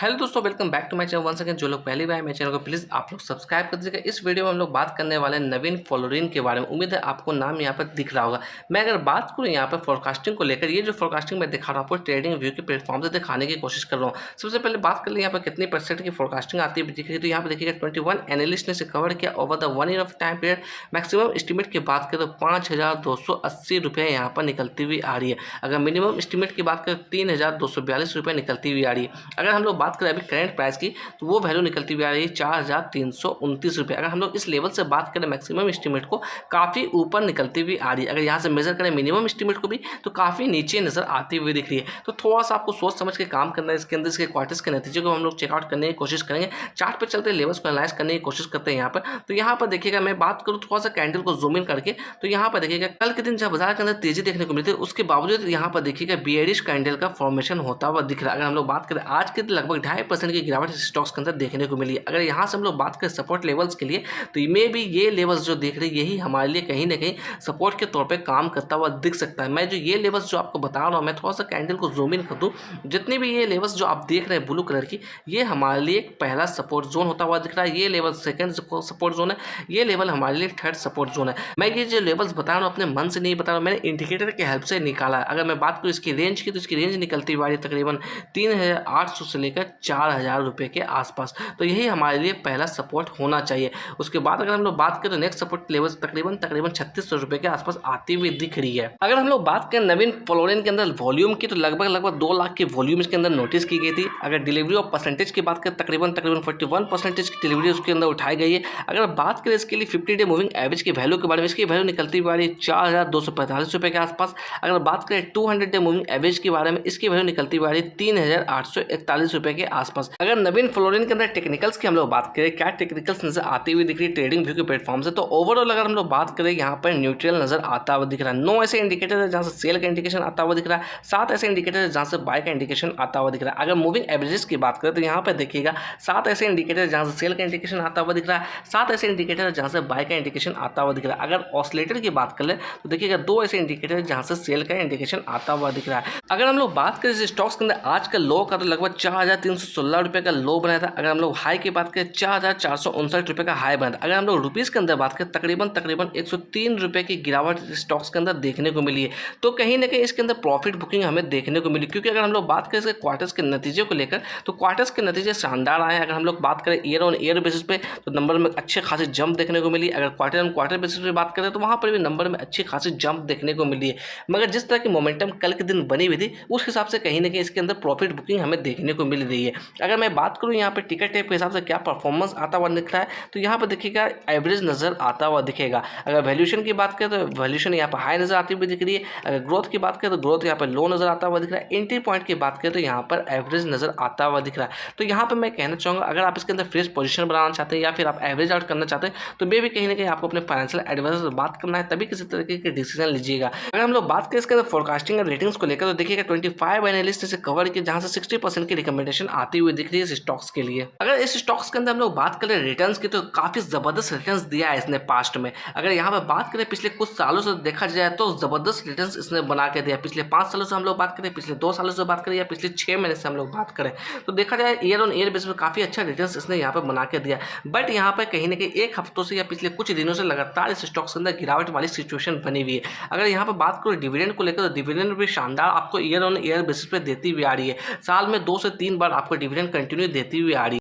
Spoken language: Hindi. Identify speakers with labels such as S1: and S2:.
S1: हेलो दोस्तों, welcome back to my channel once again. जो लोग पहली बार मेरे चैनल को प्लीज़ आप लोग सब्सक्राइब कर दीजिएगा। इस वीडियो में हम लोग बात करने वाले हैं नवीन फ्लोरिन के बारे में। उम्मीद है आपको नाम यहाँ पर दिख रहा होगा। मैं अगर बात करूँ यहाँ पर फोरकास्टिंग को लेकर, ये जो फोरकास्टिंग मैं दिखा रहा हूँ आपको ट्रेडिंग व्यू के प्लेटफॉर्म से दिखाने की कोशिश कर रहा हूँ। सबसे पहले बात कर ले यहाँ पर कितनी % की फोरकास्टिंग आती है दिख रही है। तो यहाँ पर देखिएगा 21 एनालिस्ट ने इसे कवर किया over the 1 year of time period. Maximum estimate की बात करें तो 5,280 रुपये यहाँ पर निकलती हुई आ रही है। अगर मिनिमम एस्टिमेट की बात करें तो 3,242 रुपये निकलती हुई आ रही है। अगर हम लोग बात करें अभी करंट प्राइस की, तो वो वैल्यू निकलती हुई आ रही है 4,329 रुपये। अगर हम लोग इस लेवल से बात करें मैक्सिमम एस्टिमेट को, काफ़ी ऊपर निकलती हुई आ रही है। अगर यहाँ से मेजर करें मिनिमम एस्टिमेट को भी, तो काफ़ी नीचे नजर आती हुई दिख रही है। तो थोड़ा सा आपको सोच समझ के काम करना है। इसके अंदर इसके क्वार्टर्स के नतीजे को हम लोग चेकआउट करने की कोशिश करेंगे। चार्ट पर चलते लेवल्स को एनालाइज करने की कोशिश करते हैं यहाँ पर। तो यहाँ पर देखिएगा, मैं बात करूँ थोड़ा सा कैंडल को जूम इन करके, तो यहाँ पर देखिएगा कल के दिन जब बाजार के अंदर तेजी देखने को मिलती है, उसके बावजूद यहाँ पर देखिएगा बियरिश कैंडल का फॉर्मेशन होता हुआ दिख रहा है। अगर हम लोग बात करें आज के दिन लगभग 2.5% की गिरावट स्टॉक्स के अंदर देखने को मिली है। अगर यहाँ से हम लोग बात करें सपोर्ट लेवल्स के लिए, तो मे भी ये लेवल्स जो देख रहे हैं यही हमारे लिए कहीं ना कहीं सपोर्ट के तौर पे काम करता हुआ दिख सकता है। मैं जो ये लेवल्स जो आपको बता रहा हूँ, मैं थोड़ा सा कैंडल को जूम इन कर दूँ, जितनी भी ये लेवल्स जो आप देख रहे हैं ब्लू कलर की, ये हमारे लिए एक पहला सपोर्ट जोन होता हुआ दिख रहा है। ये लेवल सेकंड सपोर्ट जोन है, ये लेवल हमारे लिए थर्ड सपोर्ट जोन है। मैं ये जो लेवल्स बता रहा हूँ अपने मन से नहीं बता रहा हूँ, मैंने इंडिकेटर के हेल्प से निकाला है। अगर मैं बात करूँ इसकी रेंज की, तो इसकी रेंज निकलती हुई तकरीबन 3,800 से लेकर 4,000 रुपये के आसपास। तो यही हमारे लिए पहला सपोर्ट होना चाहिए। उसके बाद अगर हम लोग बात करें तो नेक्स्ट सपोर्ट लेवल तकरीबन 3600 रुपये के आसपास आती हुई दिख रही है। अगर हम लोग बात करें नवीन फ्लोरिन के अंदर वॉल्यूम की, तो लगभग 2 लाख की वॉल्यूम इसके अंदर नोटिस की गई थी। अगर डिलीवरी ऑफ परसेंटेज की बात करें, तकरीबन 41% की डिलीवरी उसके अंदर उठाई गई है। अगर बात करें इसके लिए 50 डे मूविंग एवरेज की वैल्यू के बारे में, इसकी वैल्यू निकलती हुई आ रही है 4,245 रुपये के आसपास। अगर बात करें 200 डे मूविंग एवरेज के बारे में, इसकी वैल्यू निकलती हुई आ रही है 3,841 रुपये के आसपास। अगर नवीन फ्लोरिन के अंदर टेक्निकल्स की हम लोग बात करें, क्या टेक्निकल्स नजर आती हुई दिख रही है ट्रेडिंग व्यू के प्लेटफॉर्म से, तो ओवरऑल अगर हम लोग बात करें यहाँ पर न्यूट्रल नजर आता हुआ दिख रहा है। 9 ऐसे इंडिकेटर है जहाँ से सेल का इंडिकेशन आता हुआ दिख रहा है, 7 ऐसे इंडिकेटर है जहाँ से बाय का इंडिकेशन आता हुआ दिख रहा है। अगर मूविंग एवरेजेस की बात करें, तो यहाँ पर देखिएगा 7 ऐसे इंडिकेटर है जहाँ से सेल का इंडिकेशन आता हुआ दिख रहा है, 7 ऐसे इंडिकेटर है जहाँ से बाय का इंडिकेशन आता हुआ दिख रहा है। अगर ऑसिलेटर की बात कर ले, तो देखिएगा 2 ऐसे इंडिकेटर है जहाँ से सेल का इंडिकेशन आता हुआ दिख रहा है। अगर हम लोग बात करें इस स्टॉक्स के अंदर आज का लो का, तो लगभग 4,316 रुपये का लो बनाया था। अगर हम लोग हाई की बात करें, 4,459 रुपये का हाई बना था। अगर हम लोग रुपीज़ के अंदर बात करें, तकरीबन 103 रुपये की गिरावट स्टॉक्स के अंदर देखने को मिली है। तो कहीं ना कहीं इसके अंदर प्रॉफिट बुकिंग हमें देखने को मिली, क्योंकि अगर हम लोग बात करें इसके क्वार्टर्स के नतीजे को लेकर, तो क्वार्टर्स के नतीजे शानदार आए हैं। अगर हम लोग बात करें ईयर ऑन ईयर बेसिस पे, तो नंबर में अच्छे खासी जंप देखने को मिली। अगर क्वार्टर ऑन क्वार्टर बेसिस पे बात करें, तो वहाँ पर भी नंबर में अच्छी खासी जंप देखने को मिली है। मगर जिस तरह की मोमेंटम कल के दिन बनी हुई थी, उस हिसाब से कहीं ना कहीं इसके अंदर प्रॉफिट बुकिंग हमें देखने को मिल रही है। अगर मैं बात करूँ यहाँ पे टिकट टेप के हिसाब से क्या परफॉर्मेंस आता हुआ दिख रहा है, तो यहाँ पर देखिएगा एवरेज नजर आता हुआ दिखेगा। अगर वैल्यूएशन की बात करें, तो वैल्यूएशन यहाँ पर हाई नजर आती हुई दिख रही है। अगर ग्रोथ की बात करें, तो ग्रोथ यहाँ पर लो नजर आता हुआ दिख रहा है। एंट्री पॉइंट की बात करें, तो यहाँ पर एवरेज नजर आता हुआ दिख रहा है। तो यहाँ पर मैं कहना चाहूँगा, अगर आप इसके अंदर फ्रेश पोजीशन बनाना चाहते हैं या फिर आप एवरेज आउट करना चाहते हैं, तो मे भी कहीं ना कहीं आपको अपने फाइनेंशियल एडवाइजर से बात करना है, तभी किसी तरीके के डिसीजन लीजिएगा। अगर हम लोग बात करें इसके अंदर फोरकास्टिंग और रेटिंग्स को लेकर, तो देखिएगा 25 एनालिस्ट से कवर किया, जहाँ से 60% की रिकमेंडेशन आती हुई दिख रही है इस स्टॉक्स के लिए। अगर इस स्टॉक्स के अंदर हम लोग बात करें रिटर्न्स की, तो काफी जबरदस्त रिटर्न्स दिया है इसने पास्ट में। अगर यहाँ पर बात करें पिछले कुछ सालों से देखा जाए, तो जबरदस्त रिटर्न्स इसने बना के दिया। पिछले 5 सालों से हम लोग बात करें, पिछले 2 सालों से बात करें, या पिछले 6 महीने से हम लोग बात करें, तो देखा जाए ईयर ऑन ईयर बेसिस पे काफी अच्छा रिटर्न्स इसने यहाँ पर बना के दिया। बट यहाँ पर कहीं ना कहीं एक हफ्तों से या पिछले कुछ दिनों से लगातार इस स्टॉक्स के अंदर गिरावट वाली सिचुएशन बनी हुई है। अगर यहाँ पर बात करूँ डिविडेंड को लेकर, तो डिविडेंड भी शानदार आपको ईयर ऑन ईयर बेसिस पे देती हुई आ रही है। साल में 2 से 3 बार आपको डिविडेंड कंटिन्यू देती हुई आ रही है।